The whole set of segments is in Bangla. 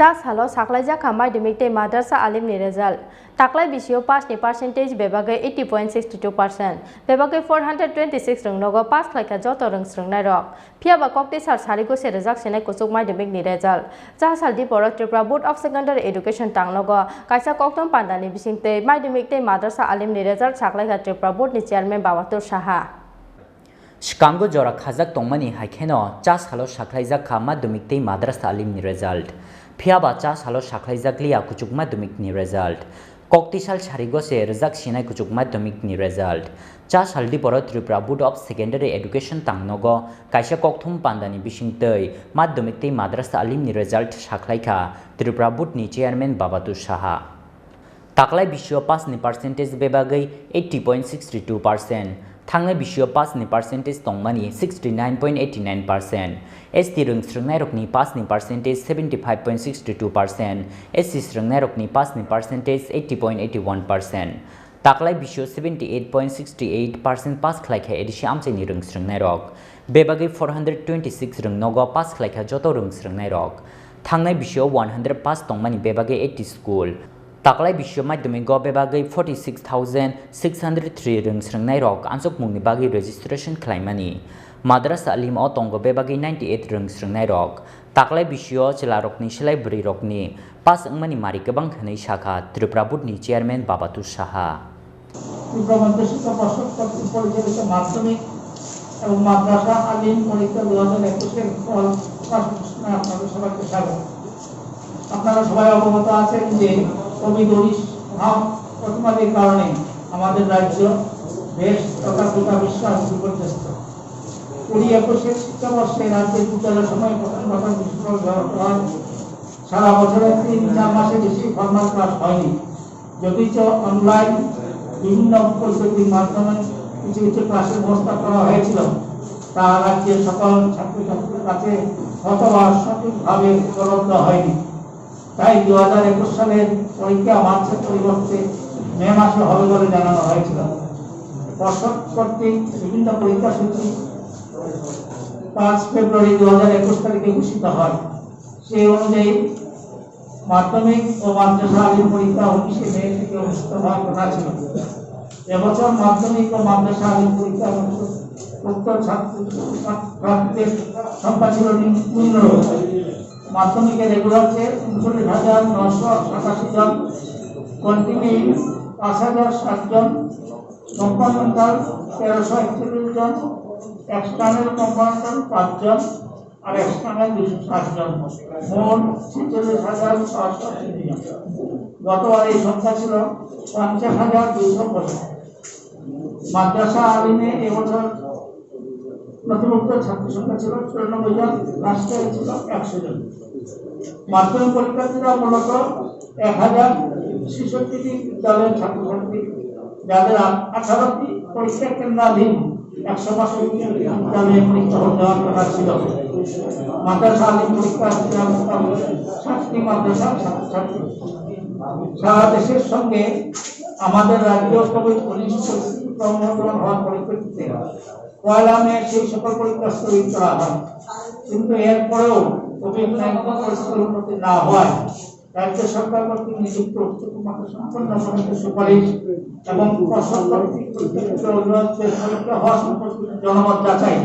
Chsalo Saklaijakha Madhyamik tei Madrasa Alimni result. Taklai bisio pass ni percentage bebagai 80.62%. Bebagai 426 rong nogo pass Khlaikha joto rong srungnai rok. Phiaba kokti sar sarigo se rejak senai kusuk Madhyamik ni result. Chsalo Tripura Tripura Board of Secondary Education tang nogo kaisa koktom pandani bising tei Madhyamik tei Madrasa Alimni result Saklaijakha Tripura Board ni chairman Babatur Saha. Shkango jora khajak tongmani haikeno Chsalo Saklaijakha Madhyamik tei Madrasa Alimni result. Phiaba Chsalo Saklaijakha kuchuk Madhyamik ni result. Koktisal sarigo se rejak sinai kuchuk Madhyamik ni result. Chsalo Tripura Tripura Board of Secondary Education tangnogo kaisa kokthum pandani bisingtei Madhyamik tei Madrasa Alimni result Saklaijakha Tripura Board ni chairman Babatur Saha. Taklai bisio pass ni percentage bebagai 80.62%. Thangnai bisio pass ni percentage tongmani 69.89%. ST rung srungnai rokni pass ni percentage 75.62%. SC srungnai rokni pass ni percentage 80.81%. Taklai bisio 78.68% pass Khlaikha ADC Amchaio ni rung srungnai rok. Bebagai 426 rung nogo pass Khlaikha joto rung srungnai rok. Thangnai bisio 100 pass tongmani bebagai 80 school. Taklai bisio Madhyamik go bebagai 46,603 rung srungnai rok ansok mungni bagi registration khlaimani. Madrasa Alim o tongo bebagai 98 rung srungnai rok. Taklai bisio chela rokni selai buri rokni pas engmani mari kebang khanai shakha Tripura Board ni chairman Babatur Saha. মাধ্যমিক এবং মাদ্রাসা আলিম পরীক্ষা 2021 ফল আপনাদের সবাইকে স্বাগত। আপনারা সবাই অবগত আছেন যে কোভিড-19 মহামারীর কারণে আমাদের রাজ্য দেশ তথা গোটা বিশ্ব বিপর্যস্ত। 2021 শিক্ষাবর্ষে রাজ্যের বিদ্যালয় সময় প্রথম কথা সারা বছরের 3-4 মাসে বেশি ফর্মাল ক্লাস হয়নি। যদিচ অনলাইন বিভিন্ন পদ্ধতির মাধ্যমে কিছু কিছু ক্লাসের ব্যবস্থা করা হয়েছিল, তা রাজ্যের সকল ছাত্রছাত্রীদের কাছে শতবার সঠিকভাবে উপলব্ধ হয়নি। তাই 2021 সালের পরীক্ষা মার্চের পরিবর্তে মে মাসে হবে বলে জানানো হয়েছিল। পর্ষদ কর্তৃক বিভিন্ন পরীক্ষা সূচি 5 ফেব্রুয়ারি 2021 তারিখে ঘোষিত হয়। সেই অনুযায়ী মাধ্যমিক ও মাদ্রাসা আলিম পরীক্ষা 19 মে থেকে অনুষ্ঠিত হওয়ার কথা ছিল। এবছর মাধ্যমিক ও মাদ্রাসা আলিম পরীক্ষা উক্ত ছাত্রছাত্রীদের সংখ্যা ছিল নিম্নরূপ। মাধ্যমিকে রেগুলার 39,987 জন, কন্টিনিউ 5,007 জন, কম্পার্টমেন্টাল 1,341 জন, এক্সটার্নাল কম্পার্টমেন্টাল 5 জন আর এক্সটার্নাল 260 জন, মোট 46,603 জন। গতবার এই সংখ্যা ছিল 50,250। মাদ্রাসা আলিমে এবছর নথিভুক্ত ছাত্র সংখ্যা ছিল 94 জন, রাষ্ট্রে ছিল 100 জন। মাধ্যমিক পরীক্ষার্থীরা মূলত 1066টি বিদ্যালয়ের ছাত্রছাত্রী, যাদের 18টি পরীক্ষা কেন্দ্রাধীন 162টি বিদ্যালয়ে পরীক্ষা দেওয়ার কথা ছিল। মাদ্রাসা আলিম পরীক্ষার্থীরা 60টি মাদ্রাসার ছাত্রছাত্রী। সারা দেশের সঙ্গে আমাদের রাজ্য কোভিড-19 পরিস্থিতি ক্রমবর্ধমান হওয়ার পরিপ্রেক্ষিতে 1 মে সেই সকল পরীক্ষা স্থগিত করা হয়। কিন্তু এরপরেও কোভিড-19 পরিস্থিতির উন্নতি না হওয়ায় রাজ্য সরকার কর্তৃক নিযুক্ত উচ্চতর সম্পন্ন কমিটির সুপারিশ এবং পর্ষদ কর্তৃক হওয়া সম্পর্কিত জনমত যাচাই,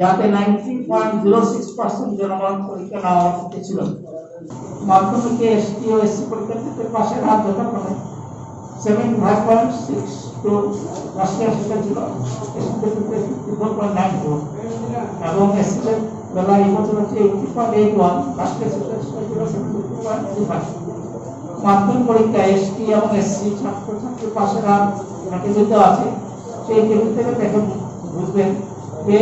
যাতে 90.06% জনমত পরীক্ষা নেওয়া উচিত ছিল। মাধ্যমিকে এসটি ও এসসি পরীক্ষার্থীদের পাশের হার যথাক্রমে 75.62 রাষ্ট্রীয় শিক্ষা ছিল, এসটিদের ক্ষেত্রে 54.94 এবং এসসিদের বেলা এই বছর হচ্ছে 80.81, রাষ্ট্রীয় শিক্ষা ছিল 72.35। মাধ্যমিক পরীক্ষা এসটি এবং এসসি ছাত্রছাত্রীর পাশের হার টেবিল আছে, সেই টেবিল থেকে দেখে বুঝবেন যে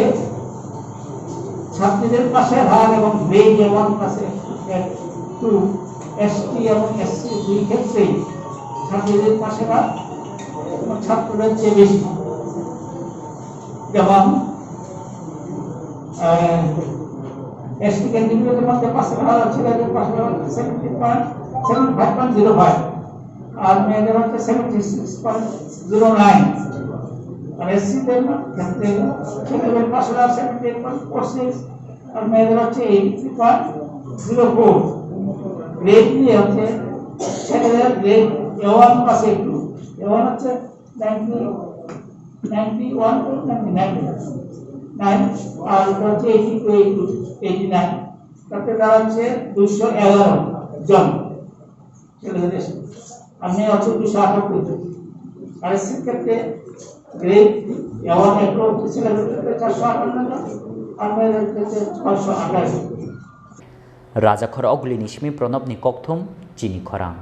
ছাত্রীদের পাশের হার এবং গ্রেড A1 ক্লাসে 2 এসটি এবং এসসি দুই ক্ষেত্রেই ছাত্রীদের পাশের হার ছাত্রদের চেয়ে বেশি। যেমন এসটি ক্যান্ডিডেটের মধ্যে পাশের হার ছেলেদের পাশের হার 75.05 আর মেয়েদের হচ্ছে 76.09। আর এসসিদের ক্ষেত্রে ছেলেদের পাশের হার 78.46 আর মেয়েদের হচ্ছে 83.04। গ্রেড নিয়ে হচ্ছে ছেলেদের grade A1 plus A2 A1 হচ্ছে 91 to 99 আর হচ্ছে 80 to 89 তাতে তারা হচ্ছে 211 জন ছেলেদের আমি হচ্ছে 258 জন আর সেক্ষেত্রে গ্রেড A1 A2 ছেলেদের 458 জন আর মেয়েদের 628 Raja Khor Ogli Nishmi Pranab Nikokthum Chini Khorang